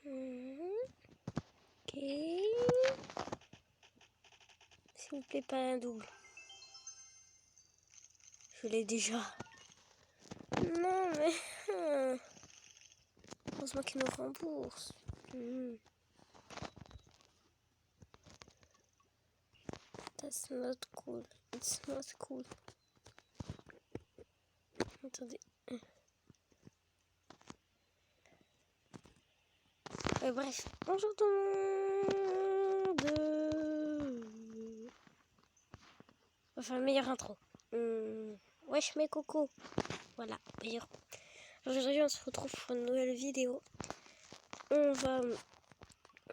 Ok. S'il vous plaît, pas un double. Je l'ai déjà. Non, mais... Heureusement qu'il nous rembourse. That's not cool. It's not cool. Attendez. Bref. Bonjour tout le monde. Enfin, meilleure intro. Wesh mes cocos. Voilà, meilleur. Aujourd'hui, on se retrouve pour une nouvelle vidéo. On va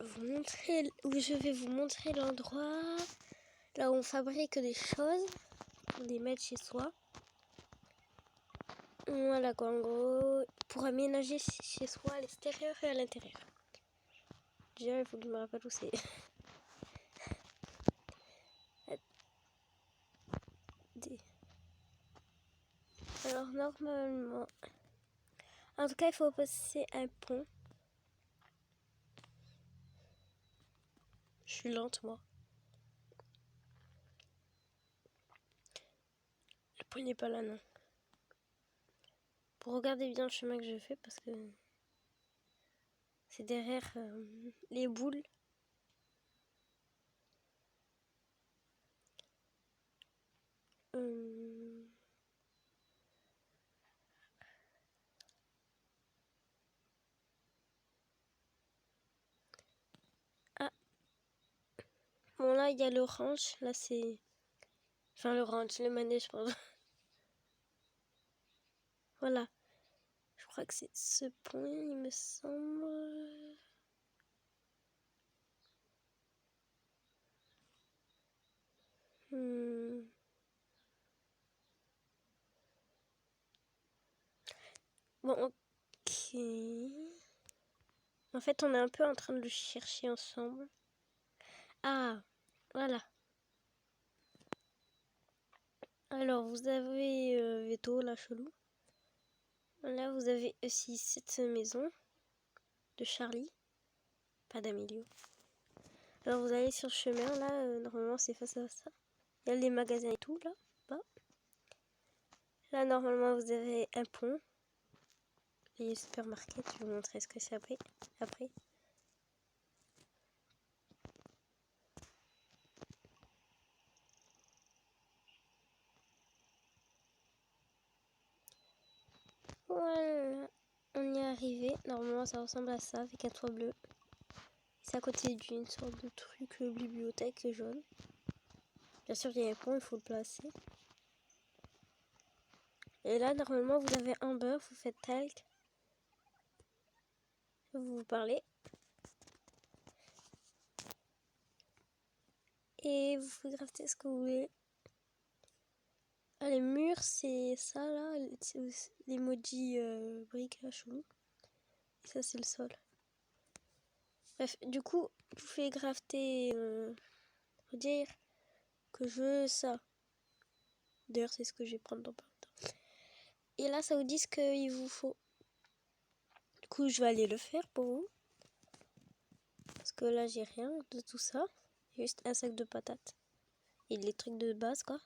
vous montrer, où je vais vous montrer l'endroit là où on fabrique des choses pour les mettre chez soi. Voilà quoi, en gros, pour aménager chez soi à l'extérieur et à l'intérieur. Déjà, il faut que je me rappelle où c'est. Alors, normalement... En tout cas, il faut passer un pont. Je suis lente, moi. Le pont n'est pas là, non. Pour regarder bien le chemin que je fais, parce que... c'est derrière les boules. Ah. Bon, là, il y a l'orange. Là, c'est... Enfin, l'orange, le manège, pardon. Voilà. Je crois que c'est ce pont, il me semble. Bon, ok. En fait, on est un peu en train de le chercher ensemble. Ah, voilà. Alors, vous avez Veto, la chelou. Là, vous avez aussi cette maison de Charlie. Pas d'Amélio. Alors, vous allez sur le chemin, là. Normalement, c'est face à ça. Il y a les magasins et tout, là. Bas. Là, normalement, vous avez un pont. Les supermarkets, je vais vous montrer ce que c'est après. Voilà, on y est arrivé. Normalement, ça ressemble à ça, avec un toit bleu. C'est à côté d'une sorte de truc bibliothèque jaune. Bien sûr, il y a un pont, il faut le placer. Et là, normalement, vous avez un beurre, vous faites talc. Vous parlez. Et vous pouvez crafter ce que vous voulez. Ah, les murs, c'est ça là, l'emoji brique là, chelou. Et ça, c'est le sol. Bref, du coup, vous pouvez crafter, dire que je veux ça. D'ailleurs, c'est ce que je vais prendre dans pas longtemps. Et là, ça vous dit ce qu'il vous faut. Du coup, je vais aller le faire pour vous. Parce que là, j'ai rien de tout ça. Juste un sac de patates. Et les trucs de base, quoi.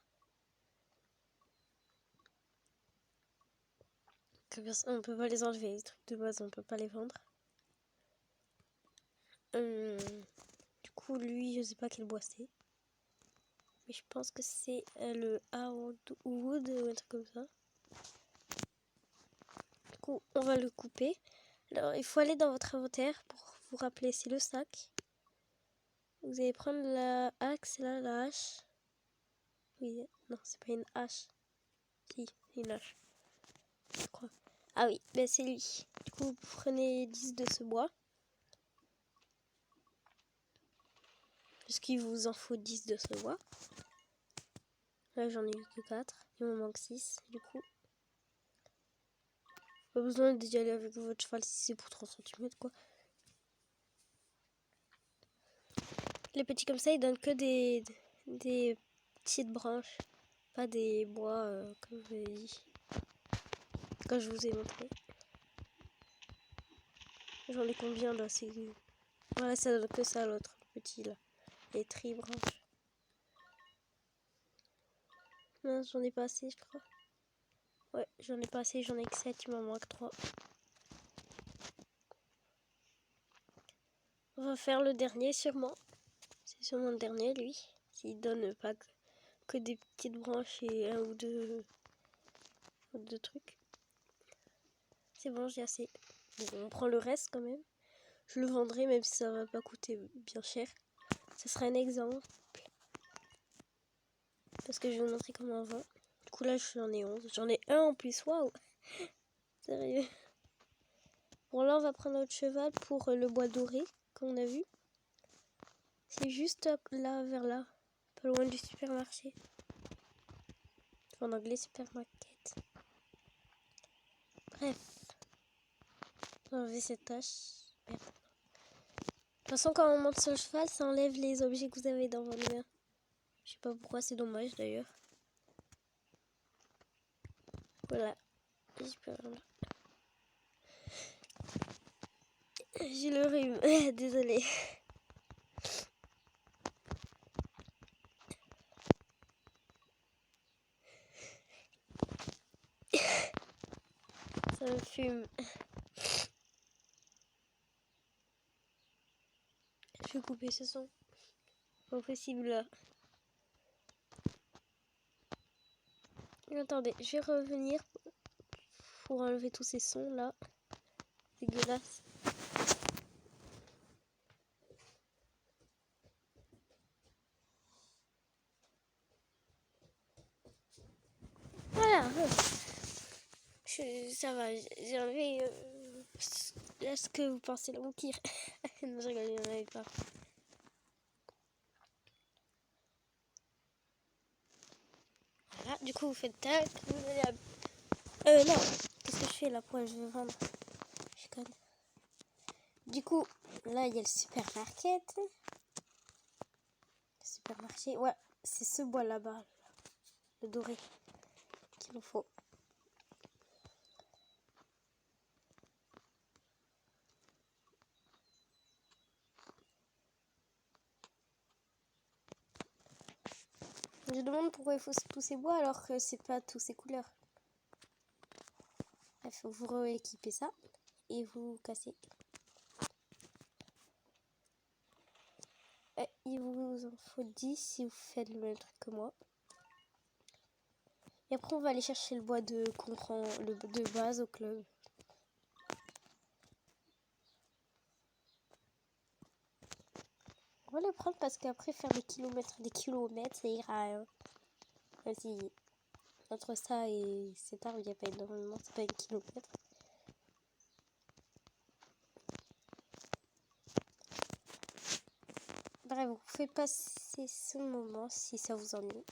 On peut pas les enlever, les trucs de base, on peut pas les vendre. Du coup, lui, je sais pas quel bois c'est. Mais je pense que c'est le hardwood ou un truc comme ça. Du coup, on va le couper. Alors, il faut aller dans votre inventaire pour vous rappeler, c'est le sac. Vous allez prendre la axe, là, la hache. Oui, non, c'est pas une hache. Si, c'est une hache. Je crois. Ah oui, ben c'est lui. Du coup, vous prenez 10 de ce bois. Parce qu'il vous en faut 10 de ce bois. Là, j'en ai eu que 4. Il me manque 6. Du coup, pas besoin d'y aller avec votre cheval si c'est pour 3 cm, quoi. Les petits comme ça, ils donnent que des petites branches. Pas des bois, comme je vous ai dit. Quand je vous ai montré. J'en ai combien là? Voilà, ça donne que ça, l'autre petit là. Les tri-branches. Non, j'en ai pas assez, je crois. Ouais, j'en ai pas assez, j'en ai que 7, il m'en manque 3. On va faire le dernier sûrement. C'est sûrement le dernier, lui. S'il donne pas que des petites branches et un ou deux trucs. C'est bon, j'ai assez. Bon, on prend le reste quand même. Je le vendrai même si ça va pas coûter bien cher. Ce sera un exemple. Parce que je vais vous montrer comment on vend. Du coup là j'en ai 11. J'en ai un en plus, waouh. Sérieux. Bon là on va prendre notre cheval pour le bois doré, comme on a vu. C'est juste là, vers là. Pas loin du supermarché. En anglais, supermarket. Bref. On va enlever cette tâche. Merde. De toute façon, quand on monte sur le cheval, ça enlève les objets que vous avez dans vos mains. Je sais pas pourquoi, c'est dommage d'ailleurs. Voilà. J'ai le rhume. Désolée. Ça me fume. Je vais couper ce son. Pas possible là. Attendez, je vais revenir pour enlever tous ces sons là. Dégueulasse. Voilà. Ça va, j'ai enlevé ce que vous pensez là, mon pire. Non, je rigole, il n'y en avait pas. Voilà, du coup vous faites tac, vous allez à... non, qu'est-ce que je fais là? Pourquoi je veux vendre? Je connais. Du coup, là il y a le supermarché. Le supermarché, ouais, c'est ce bois là-bas, le doré, qu'il nous faut. Je demande pourquoi il faut tous ces bois alors que c'est pas tous ces couleurs. Bref, vous rééquipez ça et vous cassez. Il vous en faut 10 si vous faites le même truc que moi. Et après on va aller chercher le bois qu'on prend de base au club. On va le prendre parce qu'après faire des kilomètres, ça ira. Hein. Vas-y. Entre ça et cet arbre, il n'y a pas énormément, c'est pas 1 kilomètre. Bref, vous pouvez passer ce moment si ça vous ennuie.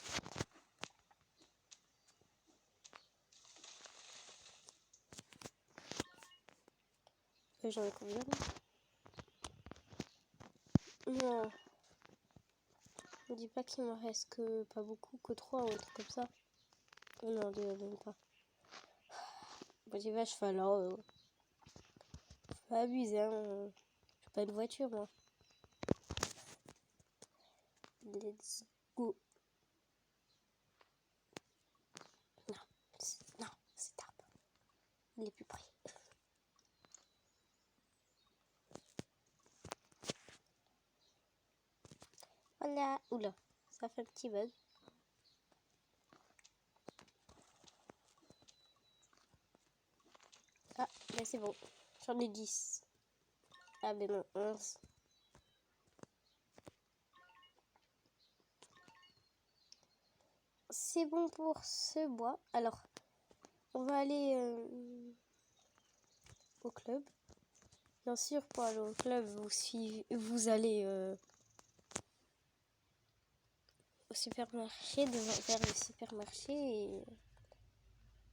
J'en ai combien là? Non. Ne dis pas qu'il me reste que pas beaucoup, que 3 ou un truc comme ça. Non, même pas. Bon, j'y vais à cheval là. Faut pas abuser, hein. J'ai pas une voiture moi. Let's go. Non, c'est arbre. Il est plus près. Voilà. Oula, ça fait un petit bug. Ah, là c'est bon. J'en ai 10. Ah ben non, 11. C'est bon pour ce bois. Alors, on va aller au club. Bien sûr, pour aller au club, vous allez au supermarché, vers le supermarché et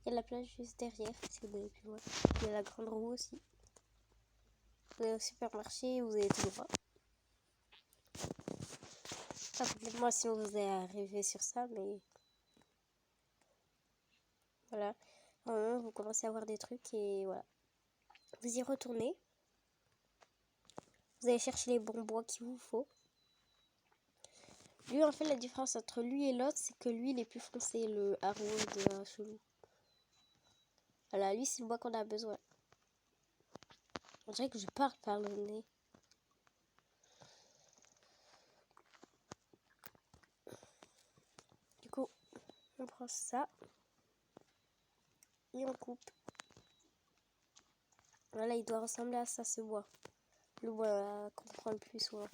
il y a la plage juste derrière, si vous n'avez plus loin. Il y a la grande roue aussi. Vous allez au supermarché, vous allez tout droit. Pas complètement, sinon vous allez arriver sur ça, mais voilà. Vous commencez à voir des trucs et voilà. Vous y retournez. Vous allez chercher les bons bois qu'il vous faut. Lui, en fait, la différence entre lui et l'autre, c'est que lui, il est plus foncé, le Hardwood chelou. Voilà, lui, c'est le bois qu'on a besoin. On dirait que je parle par le nez. Du coup, on prend ça. Et on coupe. Voilà, il doit ressembler à ça, ce bois. Le bois qu'on prend le plus souvent.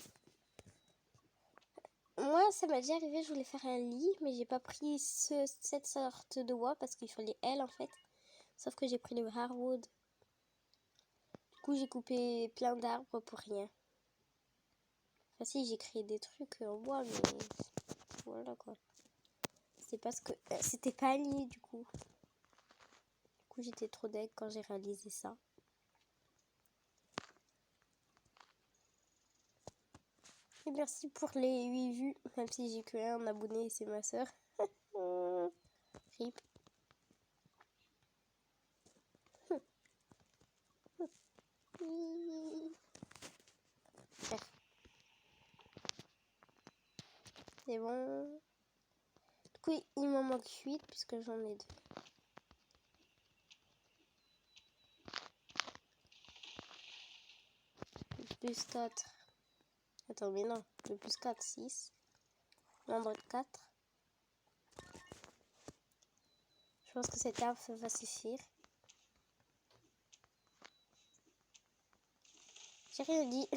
Moi, ça m'a déjà arrivé, je voulais faire un lit, mais j'ai pas pris cette sorte de bois parce qu'il fallait elle, en fait. Sauf que j'ai pris le hardwood. Du coup, j'ai coupé plein d'arbres pour rien. Enfin, si, j'ai créé des trucs en bois, mais voilà quoi. C'est parce que c'était pas un lit, du coup. Du coup, j'étais trop deg quand j'ai réalisé ça. Et merci pour les 8 vues, même si j'ai que un abonné et c'est ma soeur. Rip. Bref. C'est bon. Du coup, il m'en manque 8 puisque j'en ai 2. Plus 4. Attends, mais non. Le plus 4, 6. Nombre 4. Je pense que cet arbre va suffire. J'ai rien dit.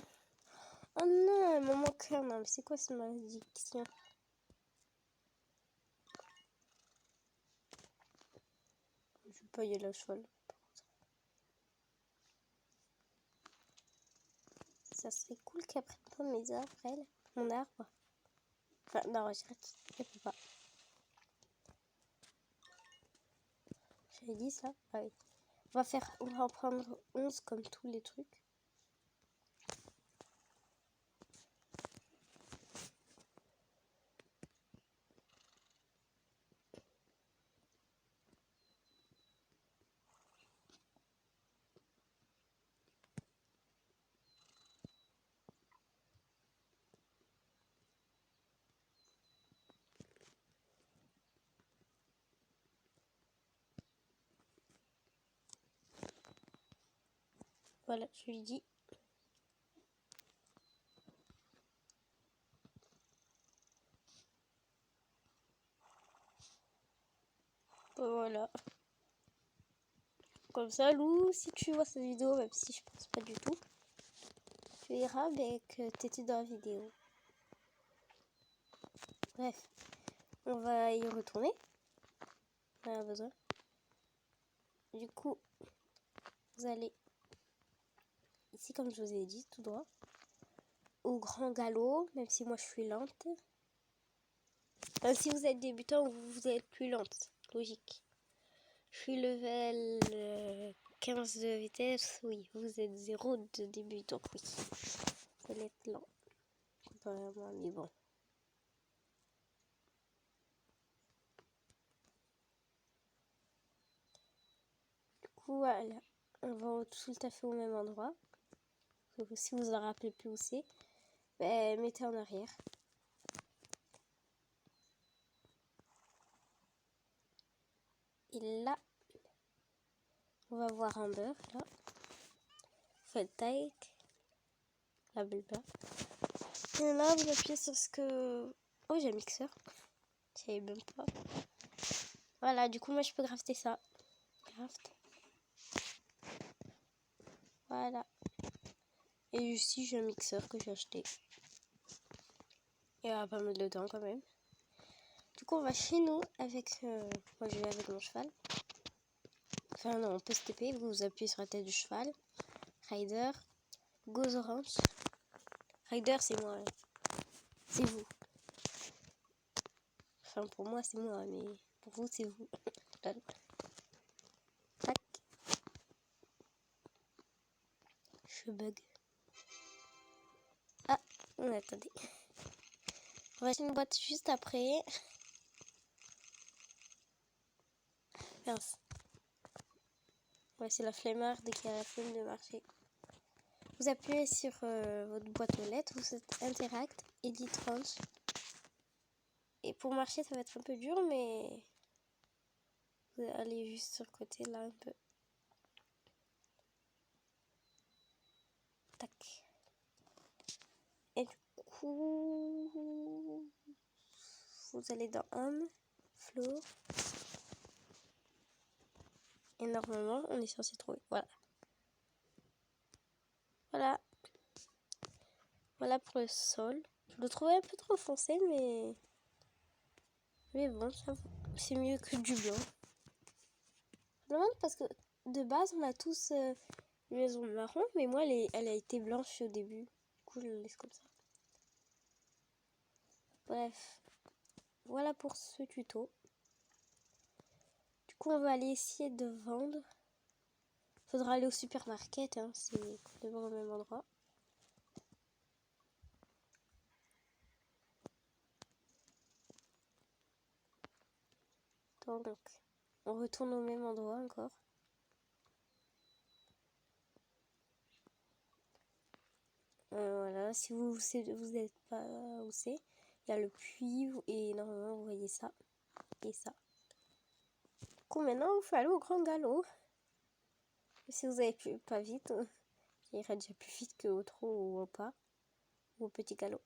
Oh non, il me manque un. Non, mais c'est quoi cette malédiction? Je vais pas y aller à cheval. Ça serait cool qu'elle prenne pas mes arbres, elle. Mon arbre. Enfin, non, je peux pas. J'avais dit ça? Ah oui. On va en prendre 11 comme tous les trucs. Voilà, je lui dis. Voilà. Comme ça, Lou, si tu vois cette vidéo, même si je pense pas du tout, tu verras que t'étais dans la vidéo. Bref, on va y retourner. On en a besoin. Du coup, vous allez ici, comme je vous ai dit, tout droit. Au grand galop, même si moi je suis lente. Si vous êtes débutant, vous êtes plus lente. Logique. Je suis level 15 de vitesse. Oui, vous êtes 0 de débutant. Oui. Vous allez être lent. Comparé à moi, mais bon. Du coup, voilà. On va tout à fait au même endroit. Si vous en rappelez plus où c'est, ben, mettez en arrière. Et là, on va voir Amber, là. Faites take. La belle bas. Et là, vous appuyez sur ce que... Oh, j'ai un mixeur. Je savais même pas. Voilà, du coup, moi, je peux crafter ça. Craft. Voilà. Et ici, j'ai un mixeur que j'ai acheté. Il y a pas mal de temps, quand même. Du coup, on va chez nous avec... moi, je vais avec mon cheval. Enfin, non, on peut se TP. Vous appuyez sur la tête du cheval. Rider. Goes orange. Rider, c'est moi. C'est vous. Enfin, pour moi, c'est moi, mais pour vous, c'est vous. Tac. Je bug. Ah, attendez. On va acheter une boîte juste après. Mince. Ouais, c'est la flemmarde qui a la flemme de marcher. Vous appuyez sur votre boîte aux lettres, vous faites Interact, Edit Range. Et pour marcher, ça va être un peu dur, mais vous allez juste sur le côté là un peu. Tac. Et du coup, vous allez dans Home, Floor. Et normalement, on est censé trouver. Voilà. Voilà. Voilà pour le sol. Je le trouvais un peu trop foncé, mais bon, c'est mieux que du blanc. Je me demande parce que de base, on a tous une maison marron, mais moi, elle a été blanche au début. Du coup, je le laisse comme ça. Bref. Voilà pour ce tuto. Du coup, on va aller essayer de vendre. Faudra aller au supermarket, hein, c'est complètement au même endroit. Donc, on retourne au même endroit encore. Voilà, si vous n'êtes pas où c'est, il y a le puits et normalement vous voyez ça et ça. Du coup, maintenant, il faut aller au grand galop. Si vous n'avez pas vite, il irait déjà plus vite que au trot ou au pas ou au petit galop.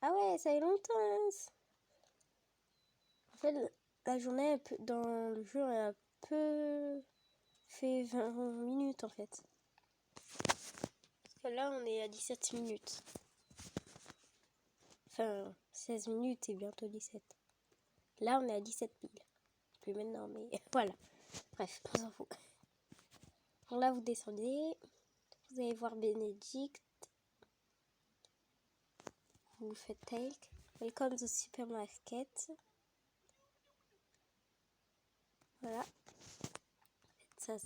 Ah ouais, ça fait longtemps. Hein. En fait, la journée dans le jeu a un peu fait 20 minutes en fait. Parce que là, on est à 17 minutes. Enfin, 16 minutes et bientôt 17. Là, on est à 17 piles. Plus maintenant, mais voilà. Bref, on s'en fout. Bon, là, vous descendez. Vous allez voir Bénédicte. Vous faites take. Welcome to supermarket. Voilà. Ça.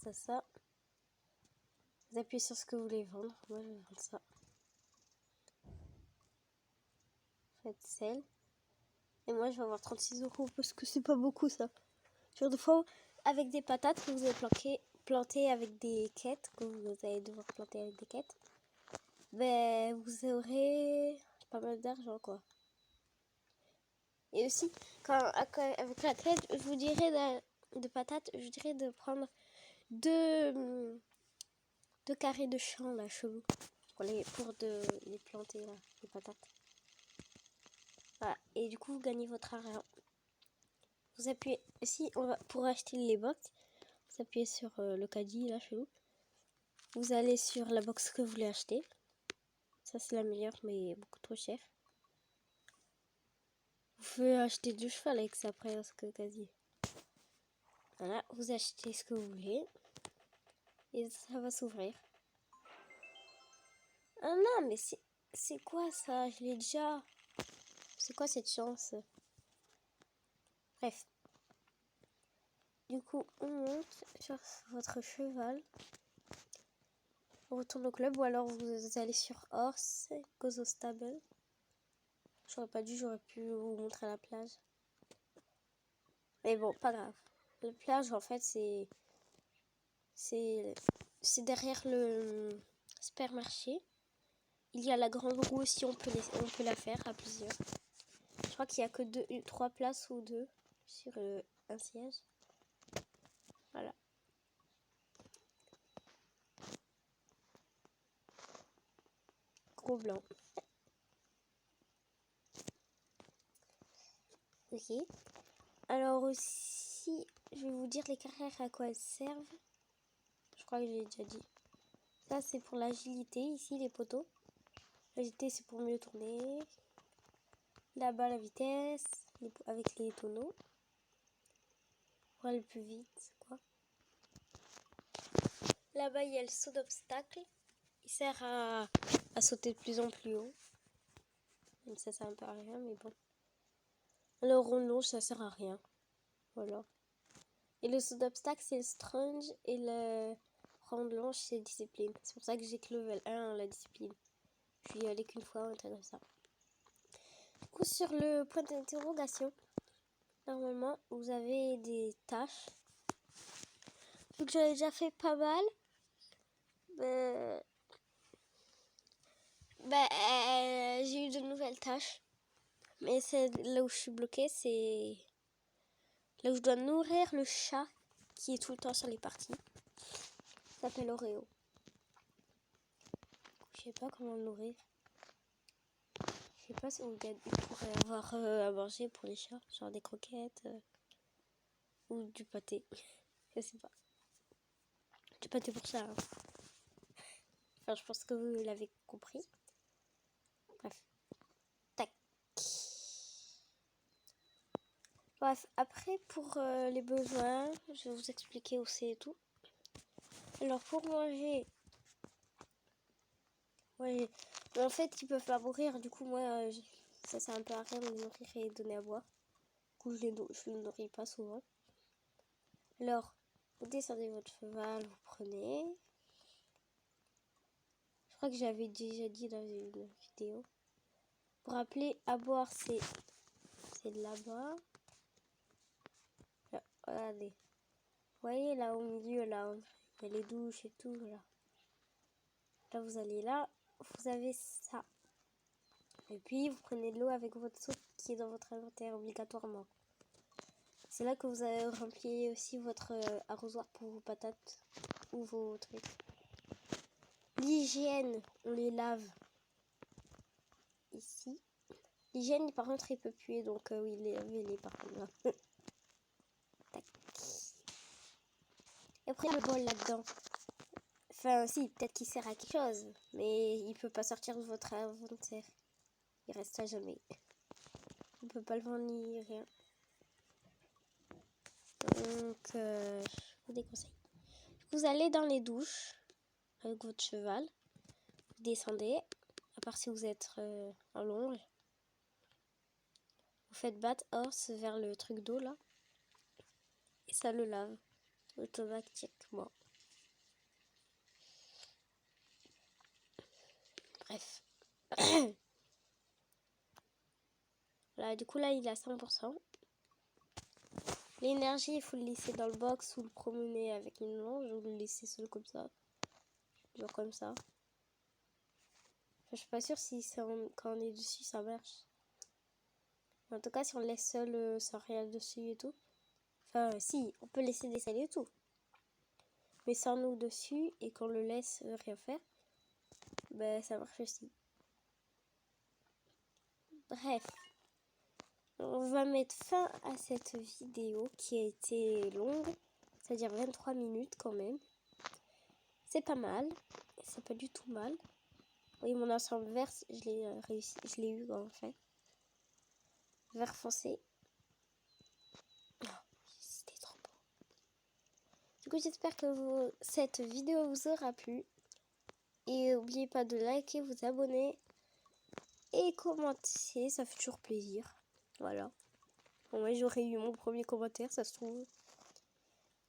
Vous appuyez sur ce que vous voulez vendre. Moi, je vais vendre ça. Faites sell. Et moi, je vais avoir 36 € parce que c'est pas beaucoup ça. Genre, des fois, avec des patates que vous avez planter avec des quêtes, que vous allez devoir planter avec des quêtes, ben, vous aurez pas mal d'argent, quoi. Et aussi, avec la quête, je vous dirais de patates, je dirais de prendre deux carrés de champ, là, chelou, pour les planter, là, les patates. Voilà. Et du coup, vous gagnez votre argent. Vous appuyez, pour acheter les box, vous appuyez sur le caddie, là, chelou. Vous allez sur la box que vous voulez acheter. Ça, c'est la meilleure, mais beaucoup trop cher. Vous pouvez acheter 2 chevaux avec ça après, parce que quasi. Voilà, vous achetez ce que vous voulez. Et ça va s'ouvrir. Ah non, mais c'est quoi ça? Je l'ai déjà. C'est quoi cette chance? Bref. Du coup, on monte sur votre cheval. On retourne au club ou alors vous allez sur Horse, Goes au stable. J'aurais pu vous montrer la plage. Mais bon, pas grave. La plage, en fait, c'est derrière le supermarché. Il y a la grande roue aussi, on peut la faire à plusieurs. Je crois qu'il n'y a que 3 places ou 2 sur un siège. Voilà. Gros blanc. Ok. Alors aussi, je vais vous dire les carrières à quoi elles servent. Je crois que j'ai déjà dit. Ça, c'est pour l'agilité, ici, les poteaux. L'agilité, c'est pour mieux tourner. Là-bas, la vitesse, avec les tonneaux. Pour aller plus vite, quoi. Là-bas, il y a le saut d'obstacle. Il sert à sauter de plus en plus haut. Même ça sert un peu à rien, mais bon. Le rond ça sert à rien. Voilà. Et le saut d'obstacle, c'est le strange. Et le rond c'est discipline. C'est pour ça que j'ai que level 1 la discipline. Je suis allée qu'une fois, un truc comme ça. Du coup, sur le point d'interrogation, normalement, vous avez des tâches. Donc j'en ai déjà fait pas mal. J'ai eu de nouvelles tâches. Mais c'est là où je suis bloquée, c'est là où je dois nourrir le chat qui est tout le temps sur les parties. Il s'appelle Oreo. Je sais pas comment le nourrir. Je sais pas si on pourrait avoir à manger pour les chats, genre des croquettes ou du pâté. Je sais pas. Du pâté pour chat. Hein. Enfin, je pense que vous l'avez compris. Bref. Tac. Bref, après pour les besoins, je vais vous expliquer où c'est et tout. Alors pour manger, ouais, mais en fait ils peuvent pas mourir, du coup moi ça sert un peu à rien de les nourrir et de donner à boire. Du coup je les nourris pas souvent. Alors vous descendez votre cheval, vous prenez. Je crois que j'avais déjà dit dans une vidéo. Pour rappeler, à boire c'est là-bas. Là, regardez. Vous voyez là au milieu, là, il y a les douches et tout, là. Là, vous allez là, vous avez ça. Et puis, vous prenez de l'eau avec votre soupe qui est dans votre inventaire obligatoirement. C'est là que vous avez rempli aussi votre arrosoir pour vos patates ou vos trucs. L'hygiène, on les lave ici. L'hygiène, par contre, il peut puer, donc oui, les par contre là. Tac. Et après, le bol là-dedans. Enfin, si, peut-être qu'il sert à quelque chose, mais il peut pas sortir de votre inventaire. Il reste à jamais. On peut pas le vendre ni rien. Donc, je vous déconseille. Vous allez dans les douches avec votre cheval. Vous descendez, à part si vous êtes en longe. Vous faites battre horse vers le truc d'eau là. Et ça le lave automatiquement. Bref. Voilà, du coup là il est à 100%. L'énergie, il faut le laisser dans le box ou le promener avec une longe ou le laisser seul comme ça. Genre comme ça. Enfin, je suis pas sûre si quand on est dessus ça marche. En tout cas, si on le laisse seul sans rien dessus et tout. Enfin, si, on peut laisser des selles et tout. Mais sans nous dessus et qu'on le laisse rien faire, ben ça marche aussi. Bref. On va mettre fin à cette vidéo qui a été longue. C'est-à-dire 23 minutes quand même. C'est pas mal. C'est pas du tout mal. Oui, mon ensemble vert, je l'ai réussi. Je l'ai eu en fait. Vert foncé. Oh, c'était trop beau. Du coup, j'espère que cette vidéo vous aura plu. Et n'oubliez pas de liker, vous abonner et commenter. Ça fait toujours plaisir. Voilà. Bon, moi, j'aurais eu mon premier commentaire, ça se trouve.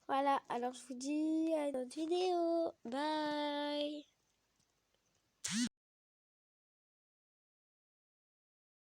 Voilà, alors je vous dis à une autre vidéo. Bye!